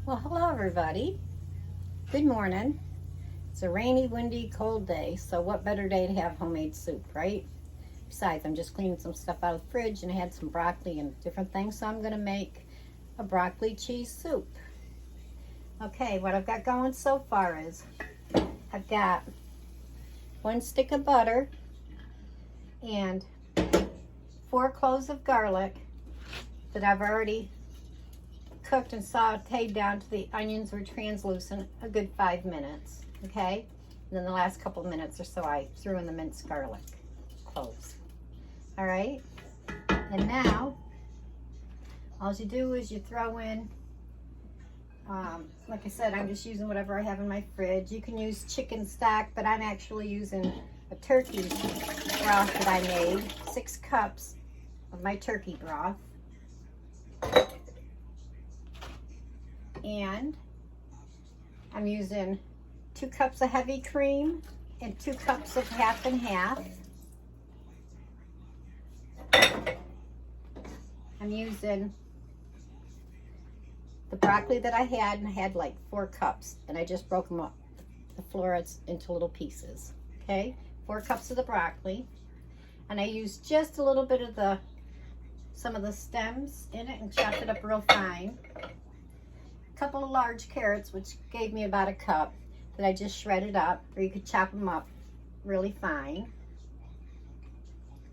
Well, hello everybody. Good morning. It's a rainy, windy, cold day, so what better day to have homemade soup, right? Besides, I'm just cleaning some stuff out of the fridge and I had some broccoli and different things, so I'm gonna make a broccoli cheese soup. Okay, what I've got going so far is I've got 1 stick of butter and 4 cloves of garlic that I've already cooked and sauteed down to the onions were translucent a good 5 minutes, okay? And then the last couple minutes or so I threw in the minced garlic cloves. All right, and now all you do is you throw in, like I said, I'm just using whatever I have in my fridge. You can use chicken stock, but I'm actually using a turkey broth that I made, 6 cups of my turkey broth. And I'm using 2 cups of heavy cream and 2 cups of half and half. I'm using the broccoli that I had, and I had like 4 cups, and I just broke them up, the florets, into little pieces. Okay, 4 cups of the broccoli, and I used just a little bit of some of the stems in it and chopped it up real fine. Couple of large carrots, which gave me about 1 cup, that I just shredded up, or you could chop them up really fine.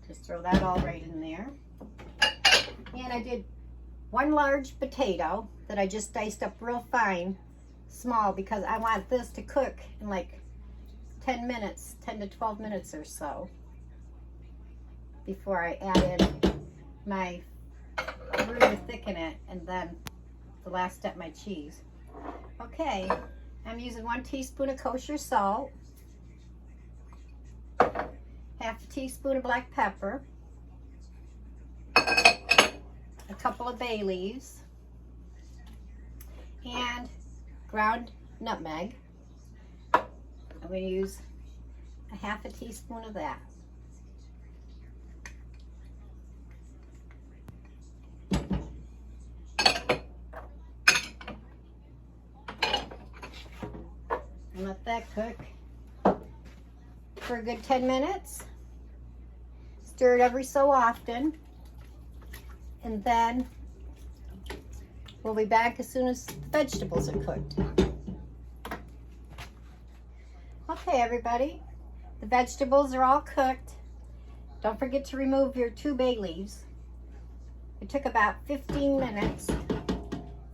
Just throw that all right in there. And I did 1 large potato that I just diced up real fine, small, because I want this to cook in like 10 minutes, 10 to 12 minutes or so, before I add in my roux to thicken it, and then the last step, my cheese. Okay, I'm using 1 teaspoon of kosher salt, half a teaspoon of black pepper, a couple of bay leaves, and ground nutmeg. I'm going to use a half a teaspoon of that. And let that cook for a good 10 minutes. Stir it every so often. And then we'll be back as soon as the vegetables are cooked. Okay, everybody, the vegetables are all cooked. Don't forget to remove your 2 bay leaves. It took about 15 minutes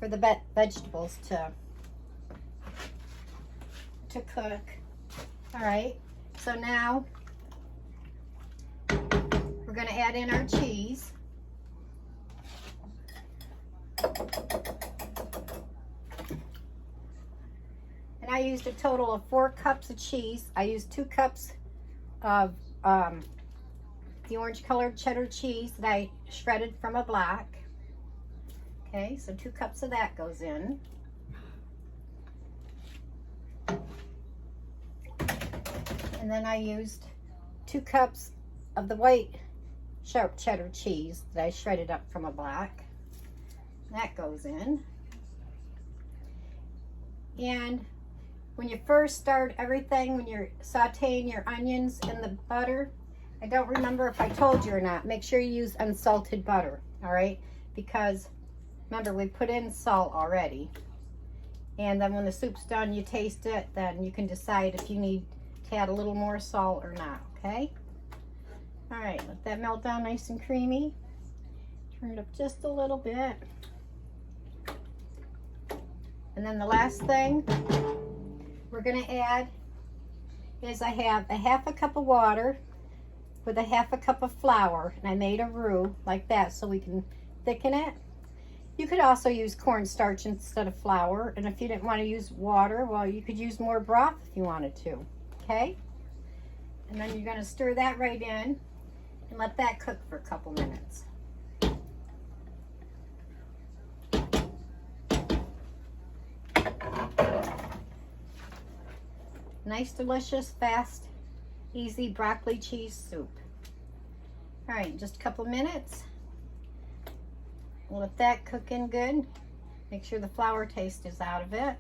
for the vegetables to cook. All right, so now we're going to add in our cheese. And I used a total of 4 cups of cheese. I used 2 cups of the orange colored cheddar cheese that I shredded from a block. Okay, so 2 cups of that goes in. And then I used 2 cups of the white sharp cheddar cheese that I shredded up from a block. That goes in. And when you first start everything, when you're sauteing your onions in the butter, I don't remember if I told you or not, make sure you use unsalted butter, all right? Because remember, we put in salt already. And then when the soup's done, you taste it, then you can decide if you need to add a little more salt or not, okay? All right, let that melt down nice and creamy. Turn it up just a little bit. And then the last thing we're gonna add is I have a half a cup of water with a half a cup of flour, and I made a roux like that so we can thicken it. You could also use cornstarch instead of flour, and if you didn't want to use water, well, you could use more broth if you wanted to, okay? And then you're gonna stir that right in and let that cook for a couple minutes. Nice, delicious, fast, easy broccoli cheese soup. All right, just a couple minutes. We'll let that cook in good. Make sure the flour taste is out of it.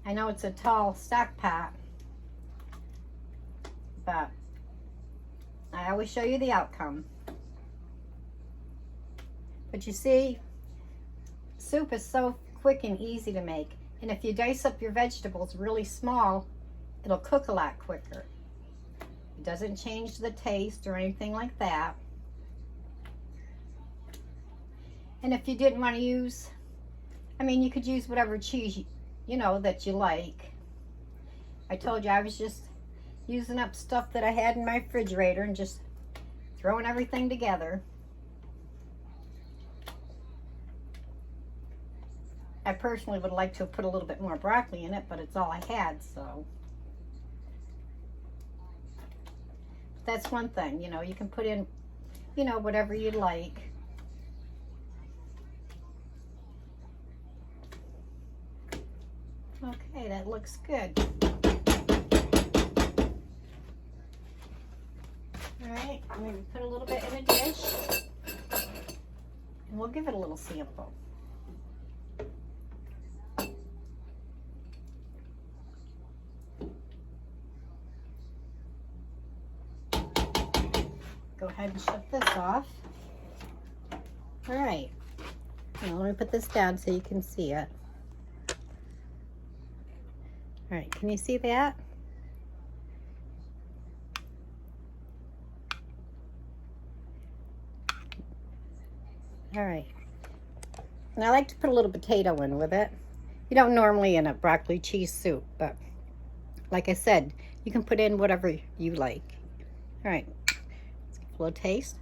I know it's a tall stock pot, but I always show you the outcome. But you see, soup is so quick and easy to make. And if you dice up your vegetables really small, it'll cook a lot quicker. It doesn't change the taste or anything like that. And if you didn't want to use, I mean, you could use whatever cheese you know that you like. I told you I was just using up stuff that I had in my refrigerator and just throwing everything together. I personally would like to have put a little bit more broccoli in it, but it's all I had, so. That's one thing, you know, you can put in, you know, whatever you'd like. Okay, that looks good. All right, I'm going to put a little bit in a dish, and we'll give it a little sample. Go ahead and shut this off. All right, now let me put this down so you can see it. All right, can you see that? All right. And I like to put a little potato in with it. You don't normally in a broccoli cheese soup, but like I said, you can put in whatever you like. All right, let's give it a little taste.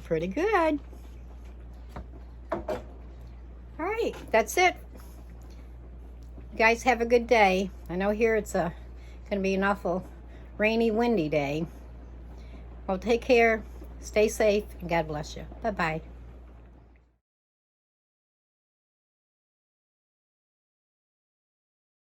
Pretty good. All right, that's it. You guys have a good day. I know here it's going to be an awful rainy, windy day. Well, take care, stay safe, and God bless you. Bye-bye.